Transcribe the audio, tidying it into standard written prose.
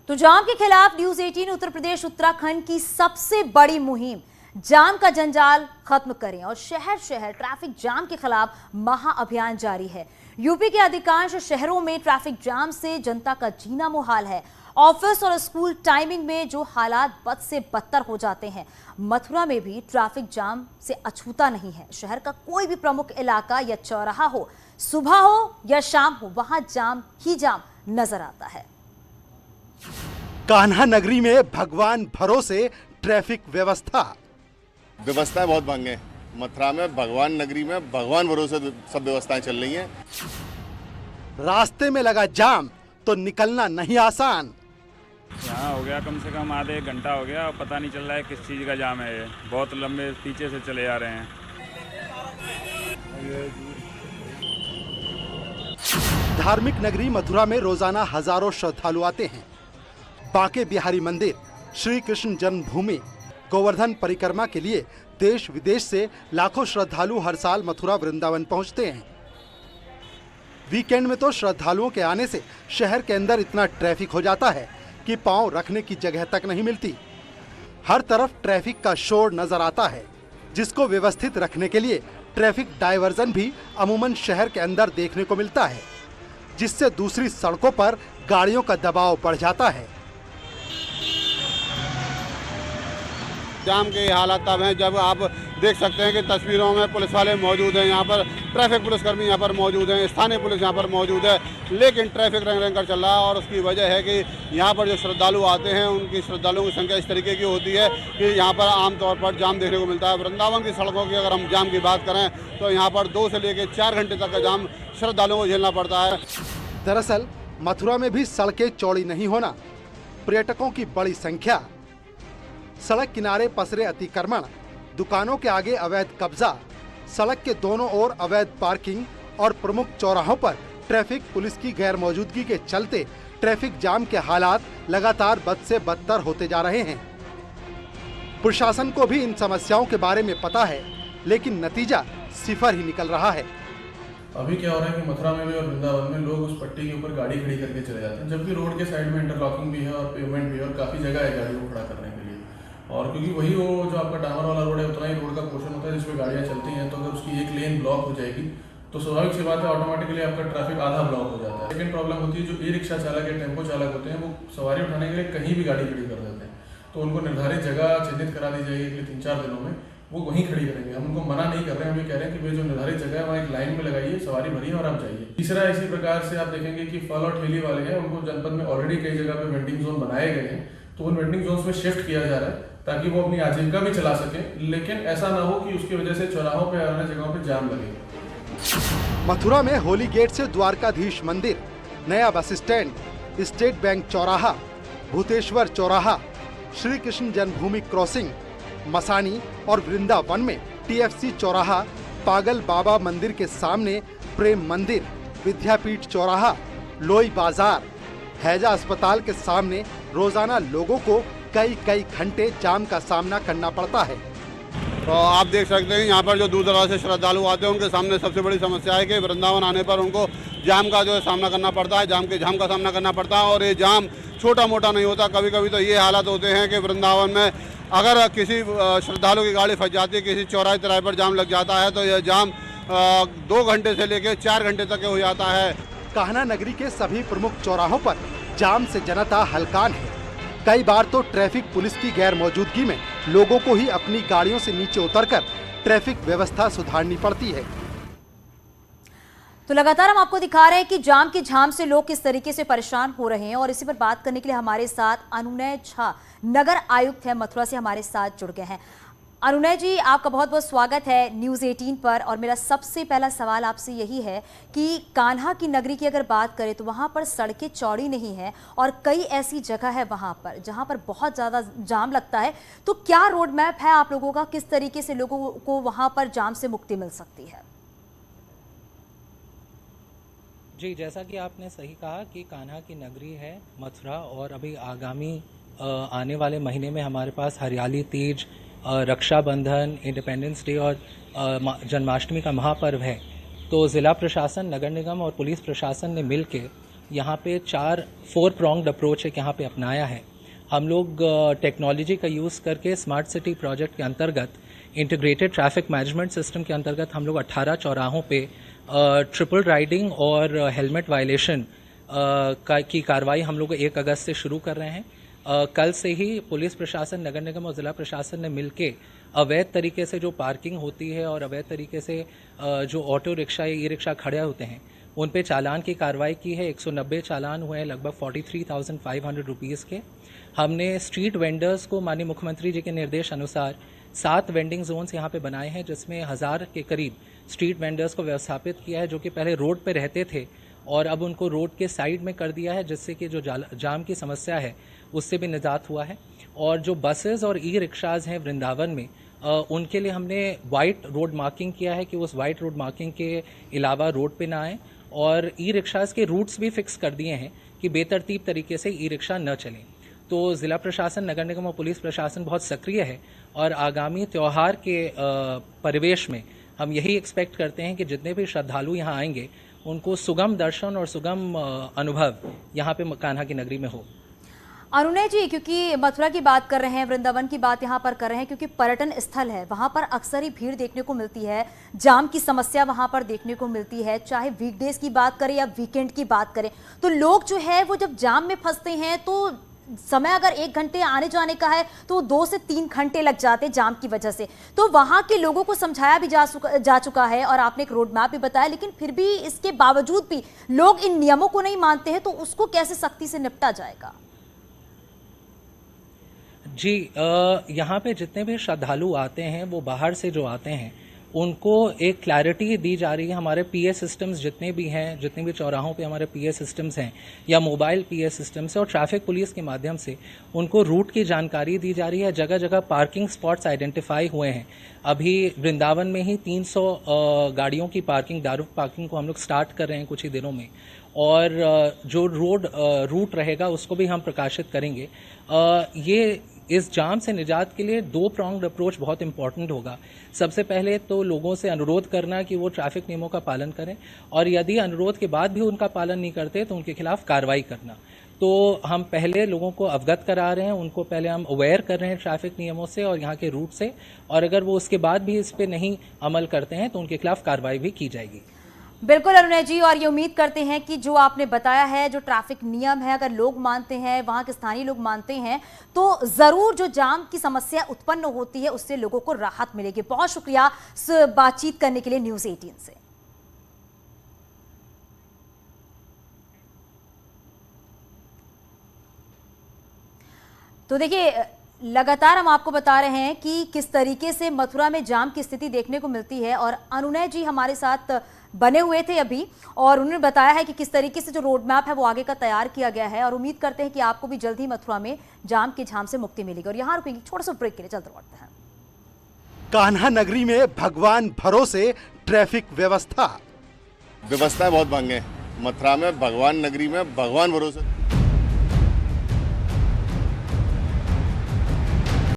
तो जाम के खिलाफ न्यूज 18 उत्तर प्रदेश उत्तराखंड की सबसे बड़ी मुहिम जाम का जंजाल खत्म करें और शहर शहर ट्रैफिक जाम के खिलाफ महाअभियान जारी है। यूपी के अधिकांश शहरों में ट्रैफिक जाम से जनता का जीना मुहाल है। ऑफिस और स्कूल टाइमिंग में जो हालात बद से बदतर हो जाते हैं, मथुरा में भी ट्रैफिक जाम से अछूता नहीं है। शहर का कोई भी प्रमुख इलाका या चौराहा हो, सुबह हो या शाम हो, वहां जाम ही जाम नजर आता है। कान्हा नगरी में भगवान भरोसे ट्रैफिक व्यवस्थाएं बहुत भंग है। मथुरा में भगवान नगरी में भगवान भरोसे सब व्यवस्थाएं चल रही हैं। रास्ते में लगा जाम तो निकलना नहीं आसान। यहाँ हो गया कम से कम आधे घंटा हो गया, पता नहीं चल रहा है किस चीज़ का जाम है। ये बहुत लंबे पीछे से चले आ रहे हैं। धार्मिक नगरी मथुरा में रोजाना हजारों श्रद्धालु आते हैं। बांके बिहारी मंदिर, श्री कृष्ण जन्मभूमि, गोवर्धन परिक्रमा के लिए देश विदेश से लाखों श्रद्धालु हर साल मथुरा वृंदावन पहुंचते हैं। वीकेंड में तो श्रद्धालुओं के आने से शहर के अंदर इतना ट्रैफिक हो जाता है कि पांव रखने की जगह तक नहीं मिलती। हर तरफ ट्रैफिक का शोर नजर आता है, जिसको व्यवस्थित रखने के लिए ट्रैफिक डायवर्जन भी अमूमन शहर के अंदर देखने को मिलता है, जिससे दूसरी सड़कों पर गाड़ियों का दबाव बढ़ जाता है। जाम के हालात तब हैं जब आप देख सकते हैं कि तस्वीरों में पुलिस वाले मौजूद हैं, यहाँ पर ट्रैफिक पुलिसकर्मी यहाँ पर मौजूद हैं, स्थानीय पुलिस यहाँ पर मौजूद है, लेकिन ट्रैफिक रंग रंग कर चल रहा है। और उसकी वजह है कि यहाँ पर जो श्रद्धालु आते हैं उनकी श्रद्धालुओं की संख्या इस तरीके की होती है कि यहाँ पर आमतौर पर जाम देखने को मिलता है। वृंदावन की सड़कों की अगर हम जाम की बात करें तो यहाँ पर 2 से लेकर 4 घंटे तक का जाम श्रद्धालुओं को झेलना पड़ता है। दरअसल मथुरा में भी सड़कें चौड़ी नहीं होना, पर्यटकों की बड़ी संख्या, सड़क किनारे पसरे अतिक्रमण, दुकानों के आगे अवैध कब्जा, सड़क के दोनों ओर अवैध पार्किंग और प्रमुख चौराहों पर ट्रैफिक पुलिस की गैर मौजूदगी के चलते ट्रैफिक जाम के हालात लगातार बद से बदतर होते जा रहे हैं। प्रशासन को भी इन समस्याओं के बारे में पता है, लेकिन नतीजा सिफर ही निकल रहा है। अभी क्या हो रहा है कि मथुरा में भी और वृंदावन में लोग उस पट्टी के ऊपर गाड़ी खड़ी करके चले जाते हैं, जबकि रोड के साइड में इंटरलॉकिंग भी है और पेवमेंट भी है और काफी जगह है गाड़ी को खड़ा करने के लिए। और क्योंकि वही वो जो आपका डामर वाला रोड है उतना ही रोड का पोर्शन होता है जिसमें गाड़ियाँ चलती हैं, तो अगर उसकी एक लेन ब्लॉक हो जाएगी तो स्वाभाविक सी बात है ऑटोमेटिकली आपका ट्रैफिक आधा ब्लॉक हो जाता है। सेकेंड प्रॉब्लम होती है जो ई रिक्शा चालक या टेम्पो चालक होते हैं, वो सवारी उठाने के लिए कहीं भी गाड़ी खड़ी कर देते हैं, तो उनको निर्धारित जगह चिन्हित करा दी जाएगी अगले 3-4 दिनों में, वो वहीं खड़ी करेंगे। हम उनको मना नहीं कर रहे हैं, हम ये कह रहे हैं कि वे जो निर्धारित जगह है वहाँ एक लाइन में लगाइए, सवारी भरिए और आप जाइए। तीसरा, इसी प्रकार से आप देखेंगे कि फल और ठेली वाले हैं, उनको जनपद में ऑलरेडी कई जगह पे वेंडिंग जोन बनाए गए हैं, तो उन वेंडिंग जोन में शिफ्ट किया जा रहा है ताकि वो अपनी आजीविका भी चला सके, लेकिन ऐसा ना हो कि उसकी वजह से चौराहों पे और अन्य जगहों पे जाम लगे। मथुरा में होली गेट से द्वारकाधीश मंदिर, नया बस स्टैंड, स्टेट बैंक चौराहा, भूतेश्वर चौराहा, श्री कृष्ण जन्मभूमि क्रॉसिंग, मसानी और वृंदावन में TFC चौराहा, पागल बाबा मंदिर के सामने प्रेम मंदिर, विद्यापीठ चौराहा, लोई बाजार, हैजा अस्पताल के सामने रोजाना लोगों को कई घंटे जाम का सामना करना पड़ता है। तो आप देख सकते हैं यहाँ पर जो दूर दराज से श्रद्धालु आते हैं उनके सामने सबसे बड़ी समस्या है कि वृंदावन आने पर उनको जाम का जो है सामना करना पड़ता है, जाम का सामना करना पड़ता है। और ये जाम छोटा मोटा नहीं होता, कभी कभी तो ये हालात होते हैं कि वृंदावन में अगर किसी श्रद्धालु की गाड़ी फंस जाती है, किसी चौराहे तिराहे पर जाम लग जाता है, तो यह जाम 2 घंटे से लेकर 4 घंटे तक हो जाता है। कान्हा नगरी के सभी प्रमुख चौराहों पर जाम से जनता हलकान है। कई बार तो ट्रैफिक पुलिस की गैर मौजूदगी में लोगों को ही अपनी गाड़ियों से नीचे उतरकर ट्रैफिक व्यवस्था सुधारनी पड़ती है। तो लगातार हम आपको दिखा रहे हैं कि जाम की झाम से लोग किस तरीके से परेशान हो रहे हैं, और इसी पर बात करने के लिए हमारे साथ अनुनय झा, नगर आयुक्त है मथुरा से, हमारे साथ जुड़ गए हैं। अनुनय जी, आपका बहुत बहुत स्वागत है न्यूज़ 18 पर। और मेरा सबसे पहला सवाल आपसे यही है कि कान्हा की नगरी की अगर बात करें तो वहाँ पर सड़कें चौड़ी नहीं है और कई ऐसी जगह है वहाँ पर जहाँ पर बहुत ज़्यादा जाम लगता है, तो क्या रोड मैप है आप लोगों का, किस तरीके से लोगों को वहाँ पर जाम से मुक्ति मिल सकती है? जी, जैसा कि आपने सही कहा कि कान्हा की नगरी है मथुरा, और अभी आगामी आने वाले महीने में हमारे पास हरियाली तीज, रक्षाबंधन, इंडिपेंडेंस डे और जन्माष्टमी का महापर्व है। तो ज़िला प्रशासन, नगर निगम और पुलिस प्रशासन ने मिलकर यहाँ पे 4 pronged अप्रोच एक यहाँ पे अपनाया है। हम लोग टेक्नोलॉजी का यूज़ करके स्मार्ट सिटी प्रोजेक्ट के अंतर्गत इंटीग्रेटेड ट्रैफिक मैनेजमेंट सिस्टम के अंतर्गत हम लोग 18 चौराहों पे ट्रिपल राइडिंग और हेलमेट वायलेशन की कार्रवाई हम लोग 1 अगस्त से शुरू कर रहे हैं। कल से ही पुलिस प्रशासन, नगर निगम और ज़िला प्रशासन ने मिलके अवैध तरीके से जो पार्किंग होती है और अवैध तरीके से जो ऑटो रिक्शा या ई रिक्शा खड़े होते हैं उन पे चालान की कार्रवाई की है। 190 चालान हुए हैं, लगभग 43,500 रुपीज़ के। हमने स्ट्रीट वेंडर्स को माननीय मुख्यमंत्री जी के निर्देश अनुसार 7 वेंडिंग जोन्स यहाँ पे बनाए हैं, जिसमें 1000 के करीब स्ट्रीट वेंडर्स को व्यवस्थापित किया है, जो कि पहले रोड पे रहते थे और अब उनको रोड के साइड में कर दिया है, जिससे कि जो जाम की समस्या है उससे भी निजात हुआ है। और जो बसेस और ई रिक्शाज़ हैं वृंदावन में, उनके लिए हमने वाइट रोड मार्किंग किया है कि उस वाइट रोड मार्किंग के अलावा रोड पे ना आए, और ई रिक्शाज़ के रूट्स भी फिक्स कर दिए हैं कि बेतरतीब तरीके से ई रिक्शा न चलें। तो ज़िला प्रशासन, नगर निगम और पुलिस प्रशासन बहुत सक्रिय है और आगामी त्यौहार के परिवेश में हम यही एक्सपेक्ट करते हैं कि जितने भी श्रद्धालु यहाँ आएंगे उनको सुगम दर्शन और सुगम अनुभव यहाँ पे कान्हा की नगरी में हो। अनुनय जी, क्योंकि मथुरा की बात कर रहे हैं, वृंदावन की बात यहाँ पर कर रहे हैं, क्योंकि पर्यटन स्थल है, वहाँ पर अक्सर ही भीड़ देखने को मिलती है, जाम की समस्या वहाँ पर देखने को मिलती है, चाहे वीकडेज की बात करें या वीकेंड की बात करें। तो लोग जो है वो जब जाम में फंसते हैं तो समय अगर 1 घंटे आने जाने का है तो 2 से 3 घंटे लग जाते हैं जाम की वजह से। तो वहाँ के लोगों को समझाया भी जा चुका है और आपने एक रोड मैप भी बताया, लेकिन फिर भी इसके बावजूद भी लोग इन नियमों को नहीं मानते हैं, तो उसको कैसे सख्ती से निपटा जाएगा? जी, यहाँ पे जितने भी श्रद्धालु आते हैं वो बाहर से जो आते हैं उनको एक क्लैरिटी दी जा रही है। हमारे पीए सिस्टम्स जितने भी हैं, जितने भी चौराहों पे हमारे पीए सिस्टम्स हैं या मोबाइल पीए सिस्टम्स है, और ट्रैफिक पुलिस के माध्यम से उनको रूट की जानकारी दी जा रही है। जगह जगह पार्किंग स्पॉट्स आइडेंटिफाई हुए हैं। अभी वृंदावन में ही 300 गाड़ियों की पार्किंग, दारू पार्किंग को हम लोग स्टार्ट कर रहे हैं कुछ ही दिनों में, और जो रूट रहेगा उसको भी हम प्रकाशित करेंगे। ये इस जाम से निजात के लिए 2 pronged अप्रोच बहुत इंपॉर्टेंट होगा। सबसे पहले तो लोगों से अनुरोध करना कि वो ट्रैफिक नियमों का पालन करें, और यदि अनुरोध के बाद भी उनका पालन नहीं करते तो उनके खिलाफ कार्रवाई करना। तो हम पहले लोगों को अवगत करा रहे हैं, उनको पहले हम अवेयर कर रहे हैं ट्रैफिक नियमों से और यहाँ के रूट से, और अगर वो उसके बाद भी इस पर नहीं अमल करते हैं तो उनके खिलाफ कार्रवाई भी की जाएगी। बिल्कुल अनुनय जी, और ये उम्मीद करते हैं कि जो आपने बताया है, जो ट्रैफिक नियम है, अगर लोग मानते हैं, वहाँ के स्थानीय लोग मानते हैं, तो ज़रूर जो जाम की समस्या उत्पन्न होती है उससे लोगों को राहत मिलेगी। बहुत शुक्रिया इस बातचीत करने के लिए न्यूज़ 18 से। तो देखिए, लगातार हम आपको बता रहे हैं कि किस तरीके से मथुरा में जाम की स्थिति देखने को मिलती है, और अनुनय जी हमारे साथ बने हुए थे अभी, और उन्होंने बताया है कि किस तरीके से जो रोड मैप है वो आगे का तैयार किया गया है, और उम्मीद करते हैं कि आपको भी जल्द ही मथुरा में जाम की झाम से मुक्ति मिलेगी। और यहाँ रुकेंगे छोटा सा ब्रेक के लिए, चलते लौटते हैं। कान्हा नगरी में भगवान भरोसे ट्रैफिक व्यवस्थाएं बहुत भंग है। मथुरा में भगवान नगरी में भगवान भरोसे